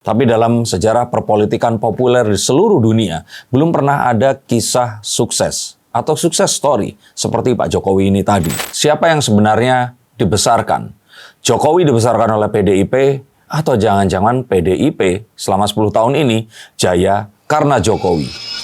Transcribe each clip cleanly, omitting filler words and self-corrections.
Tapi dalam sejarah perpolitikan populer di seluruh dunia, belum pernah ada kisah sukses atau sukses story seperti Pak Jokowi ini tadi. Siapa yang sebenarnya dibesarkan? Jokowi dibesarkan oleh PDIP atau jangan-jangan PDIP selama 10 tahun ini jaya karena Jokowi?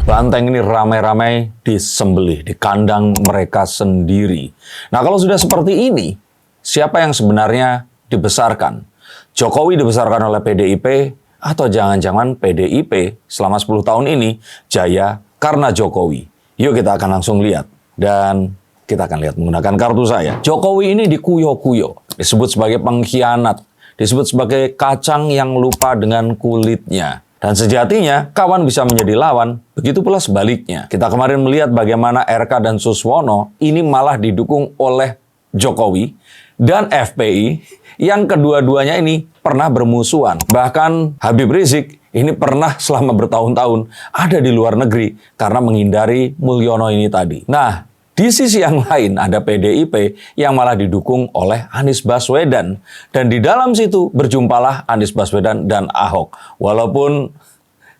Banteng ini ramai-ramai disembelih di kandang mereka sendiri. Nah, kalau sudah seperti ini, siapa yang sebenarnya dibesarkan? Jokowi dibesarkan oleh PDIP atau jangan-jangan PDIP selama 10 tahun ini jaya karena Jokowi? Yuk kita akan langsung lihat. Dan kita akan lihat menggunakan kartu saya. Jokowi ini dikuyo-kuyo, disebut sebagai pengkhianat, disebut sebagai kacang yang lupa dengan kulitnya. Dan sejatinya, kawan bisa menjadi lawan, begitu pula sebaliknya. Kita kemarin melihat bagaimana RK dan Suswono ini malah didukung oleh Jokowi dan FPI yang kedua-duanya ini pernah bermusuhan. Bahkan Habib Rizik ini pernah selama bertahun-tahun ada di luar negeri karena menghindari Mulyono ini tadi. Nah, di sisi yang lain ada PDIP yang malah didukung oleh Anies Baswedan. Dan di dalam situ berjumpalah Anies Baswedan dan Ahok. Walaupun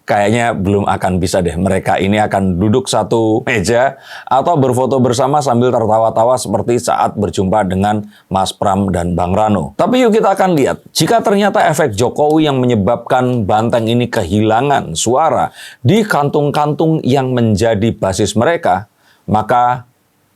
kayaknya belum akan bisa deh mereka ini akan duduk satu meja atau berfoto bersama sambil tertawa-tawa seperti saat berjumpa dengan Mas Pram dan Bang Rano. Tapi yuk kita akan lihat, jika ternyata efek Jokowi yang menyebabkan Banteng ini kehilangan suara di kantung-kantung yang menjadi basis mereka, maka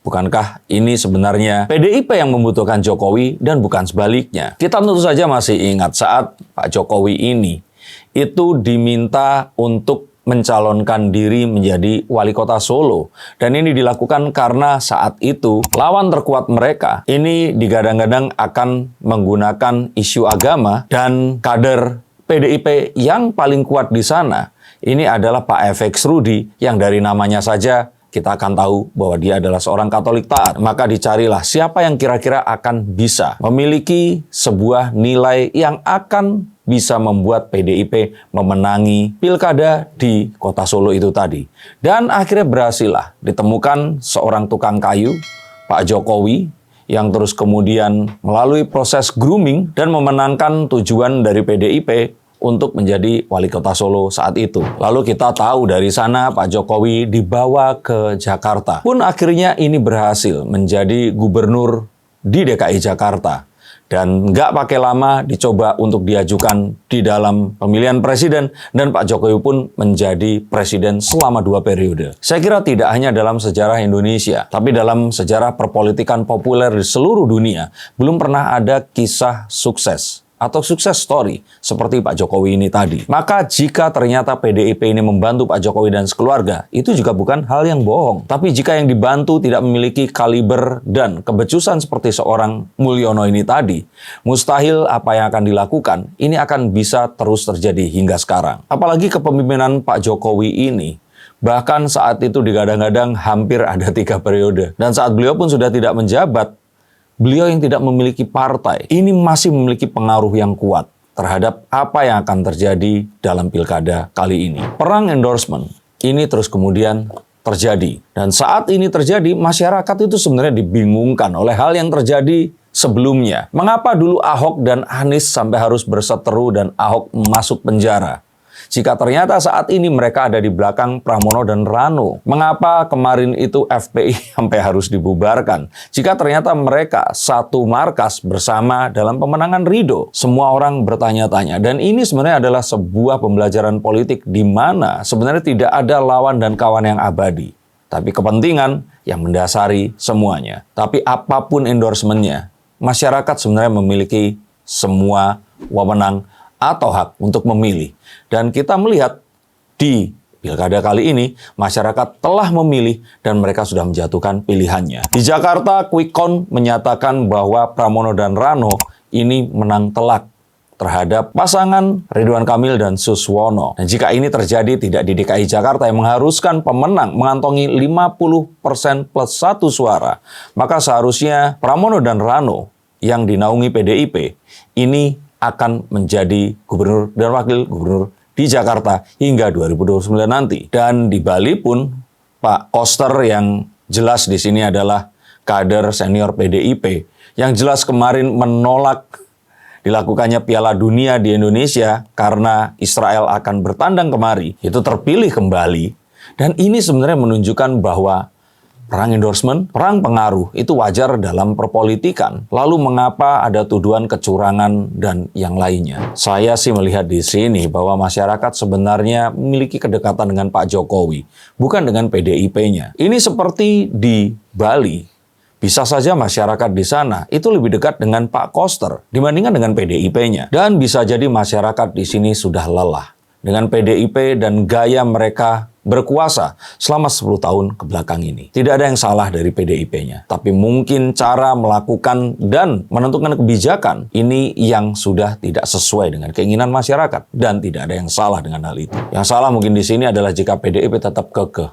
bukankah ini sebenarnya PDIP yang membutuhkan Jokowi dan bukan sebaliknya? Kita tentu saja masih ingat saat Pak Jokowi ini itu diminta untuk mencalonkan diri menjadi wali kota Solo. Dan ini dilakukan karena saat itu lawan terkuat mereka ini digadang-gadang akan menggunakan isu agama, dan kader PDIP yang paling kuat di sana ini adalah Pak FX Rudy yang dari namanya saja kita akan tahu bahwa dia adalah seorang Katolik taat. Maka dicarilah siapa yang kira-kira akan bisa memiliki sebuah nilai yang akan bisa membuat PDIP memenangi pilkada di kota Solo itu tadi. Dan akhirnya berhasillah ditemukan seorang tukang kayu, Pak Jokowi, yang terus kemudian melalui proses grooming dan memenangkan tujuan dari PDIP untuk menjadi wali kota Solo saat itu. Lalu kita tahu dari sana Pak Jokowi dibawa ke Jakarta. Pun akhirnya ini berhasil menjadi gubernur di DKI Jakarta. Dan nggak pakai lama dicoba untuk diajukan di dalam pemilihan presiden, dan Pak Jokowi pun menjadi presiden selama 2 periode. Saya kira tidak hanya dalam sejarah Indonesia, tapi dalam sejarah perpolitikan populer di seluruh dunia, belum pernah ada kisah sukses atau sukses story seperti Pak Jokowi ini tadi. Maka jika ternyata PDIP ini membantu Pak Jokowi dan sekeluarga, itu juga bukan hal yang bohong. Tapi jika yang dibantu tidak memiliki kaliber dan kebecusan seperti seorang Mulyono ini tadi, mustahil apa yang akan dilakukan ini akan bisa terus terjadi hingga sekarang. Apalagi kepemimpinan Pak Jokowi ini bahkan saat itu digadang-gadang hampir ada 3 periode. Dan saat beliau pun sudah tidak menjabat, beliau yang tidak memiliki partai, ini masih memiliki pengaruh yang kuat terhadap apa yang akan terjadi dalam pilkada kali ini. Perang endorsement ini terus kemudian terjadi. Dan saat ini terjadi, masyarakat itu sebenarnya dibingungkan oleh hal yang terjadi sebelumnya. Mengapa dulu Ahok dan Anies sampai harus berseteru dan Ahok masuk penjara? Jika ternyata saat ini mereka ada di belakang Pramono dan Rano, mengapa kemarin itu FPI sampai harus dibubarkan? Jika ternyata mereka satu markas bersama dalam pemenangan Ridho, semua orang bertanya-tanya. Dan ini sebenarnya adalah sebuah pembelajaran politik di mana sebenarnya tidak ada lawan dan kawan yang abadi, tapi kepentingan yang mendasari semuanya. Tapi apapun endorsementnya, masyarakat sebenarnya memiliki semua wewenang atau hak untuk memilih. Dan kita melihat di pilkada kali ini, masyarakat telah memilih dan mereka sudah menjatuhkan pilihannya. Di Jakarta, Quick Count menyatakan bahwa Pramono dan Rano ini menang telak terhadap pasangan Ridwan Kamil dan Suswono. Dan jika ini terjadi tidak di DKI Jakarta yang mengharuskan pemenang mengantongi 50% plus 1 suara, maka seharusnya Pramono dan Rano yang dinaungi PDIP ini akan menjadi gubernur dan wakil gubernur di Jakarta hingga 2029 nanti. Dan di Bali pun Pak Koster yang jelas di sini adalah kader senior PDIP yang jelas kemarin menolak dilakukannya Piala Dunia di Indonesia karena Israel akan bertandang kemari, itu terpilih kembali. Dan ini sebenarnya menunjukkan bahwa perang endorsement, perang pengaruh itu wajar dalam perpolitikan. Lalu mengapa ada tuduhan kecurangan dan yang lainnya? Saya sih melihat di sini bahwa masyarakat sebenarnya memiliki kedekatan dengan Pak Jokowi, bukan dengan PDIP-nya. Ini seperti di Bali. Bisa saja masyarakat di sana itu lebih dekat dengan Pak Koster dibandingkan dengan PDIP-nya. Dan bisa jadi masyarakat di sini sudah lelah dengan PDIP dan gaya mereka berkuasa selama 10 tahun ke belakang ini. Tidak ada yang salah dari PDIP-nya. Tapi mungkin cara melakukan dan menentukan kebijakan ini yang sudah tidak sesuai dengan keinginan masyarakat. Dan tidak ada yang salah dengan hal itu. Yang salah mungkin di sini adalah jika PDIP tetap kekeh,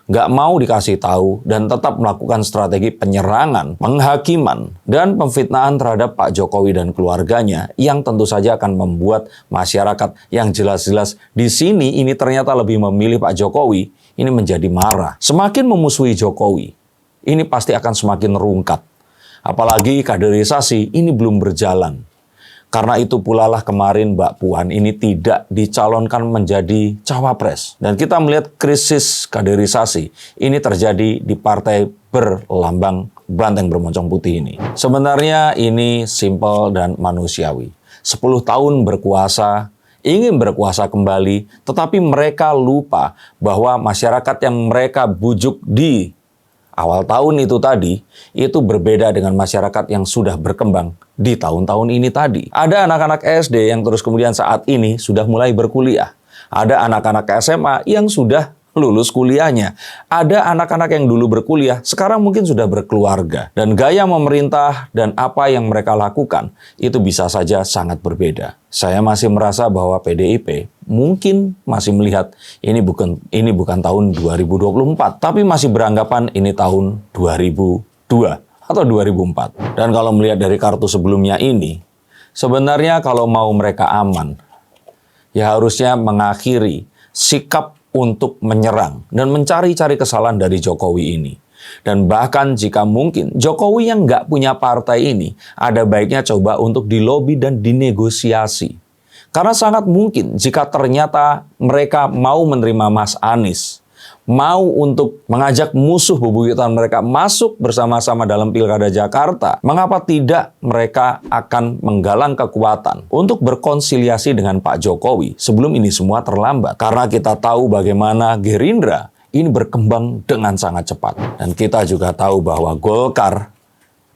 nggak mau dikasih tahu dan tetap melakukan strategi penyerangan, penghakiman, dan pemfitnahan terhadap Pak Jokowi dan keluarganya yang tentu saja akan membuat masyarakat yang jelas-jelas di sini ini ternyata lebih memilih Pak Jokowi ini menjadi marah. Semakin memusuhi Jokowi, ini pasti akan semakin rungkat. Apalagi kaderisasi ini belum berjalan. Karena itu pula lah kemarin Mbak Puan ini tidak dicalonkan menjadi cawapres. Dan kita melihat krisis kaderisasi ini terjadi di partai berlambang banteng bermoncong putih ini. Sebenarnya ini simpel dan manusiawi. 10 tahun berkuasa, ingin berkuasa kembali, tetapi mereka lupa bahwa masyarakat yang mereka bujuk di awal tahun itu tadi, itu berbeda dengan masyarakat yang sudah berkembang di tahun-tahun ini tadi. Ada anak-anak SD yang terus kemudian saat ini sudah mulai berkuliah. Ada anak-anak SMA yang sudah lulus kuliahnya. Ada anak-anak yang dulu berkuliah, sekarang mungkin sudah berkeluarga. Dan gaya memerintah dan apa yang mereka lakukan, itu bisa saja sangat berbeda. Saya masih merasa bahwa PDIP mungkin masih melihat ini bukan tahun 2024, tapi masih beranggapan ini tahun 2002 atau 2004. Dan kalau melihat dari kartu sebelumnya ini, sebenarnya kalau mau mereka aman, ya harusnya mengakhiri sikap untuk menyerang dan mencari-cari kesalahan dari Jokowi ini. Dan bahkan jika mungkin Jokowi yang nggak punya partai ini, ada baiknya coba untuk dilobi dan dinegosiasi. Karena sangat mungkin jika ternyata mereka mau menerima Mas Anies, mau untuk mengajak musuh bebuyutan mereka masuk bersama-sama dalam Pilkada Jakarta, mengapa tidak mereka akan menggalang kekuatan untuk berkonsiliasi dengan Pak Jokowi sebelum ini semua terlambat? Karena kita tahu bagaimana Gerindra ini berkembang dengan sangat cepat. Dan kita juga tahu bahwa Golkar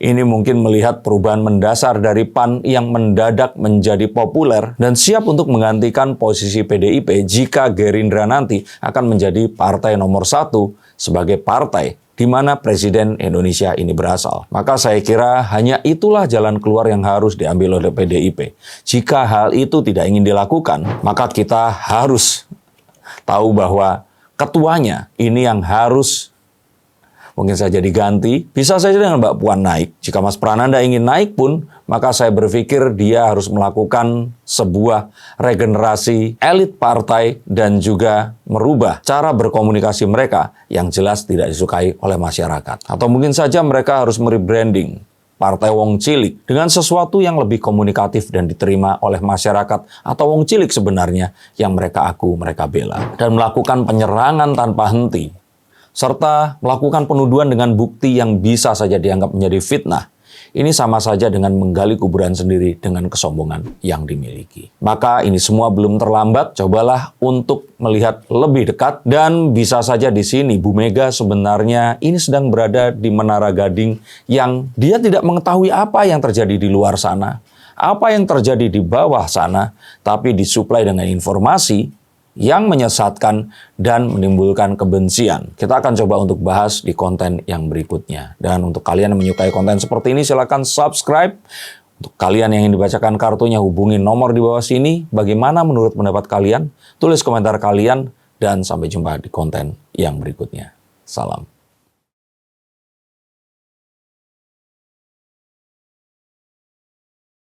ini mungkin melihat perubahan mendasar dari PAN yang mendadak menjadi populer dan siap untuk menggantikan posisi PDIP jika Gerindra nanti akan menjadi partai nomor 1 sebagai partai di mana Presiden Indonesia ini berasal. Maka saya kira hanya itulah jalan keluar yang harus diambil oleh PDIP. Jika hal itu tidak ingin dilakukan, maka kita harus tahu bahwa ketuanya ini yang harus mungkin saja diganti, bisa saja dengan Mbak Puan naik. Jika Mas Prananda ingin naik pun, maka saya berpikir dia harus melakukan sebuah regenerasi elit partai dan juga merubah cara berkomunikasi mereka yang jelas tidak disukai oleh masyarakat. Atau mungkin saja mereka harus merebranding Partai Wong Cilik dengan sesuatu yang lebih komunikatif dan diterima oleh masyarakat atau Wong Cilik sebenarnya yang mereka mereka bela. Dan melakukan penyerangan tanpa henti serta melakukan penuduhan dengan bukti yang bisa saja dianggap menjadi fitnah. Ini sama saja dengan menggali kuburan sendiri dengan kesombongan yang dimiliki. Maka ini semua belum terlambat, cobalah untuk melihat lebih dekat. Dan bisa saja di sini Bu Mega sebenarnya ini sedang berada di Menara Gading yang dia tidak mengetahui apa yang terjadi di luar sana, apa yang terjadi di bawah sana, tapi disuplai dengan informasi yang menyesatkan dan menimbulkan kebencian. Kita akan coba untuk bahas di konten yang berikutnya. Dan untuk kalian yang menyukai konten seperti ini, silakan subscribe. Untuk kalian yang ingin dibacakan kartunya, hubungi nomor di bawah sini. Bagaimana menurut pendapat kalian? Tulis komentar kalian, dan sampai jumpa di konten yang berikutnya. Salam.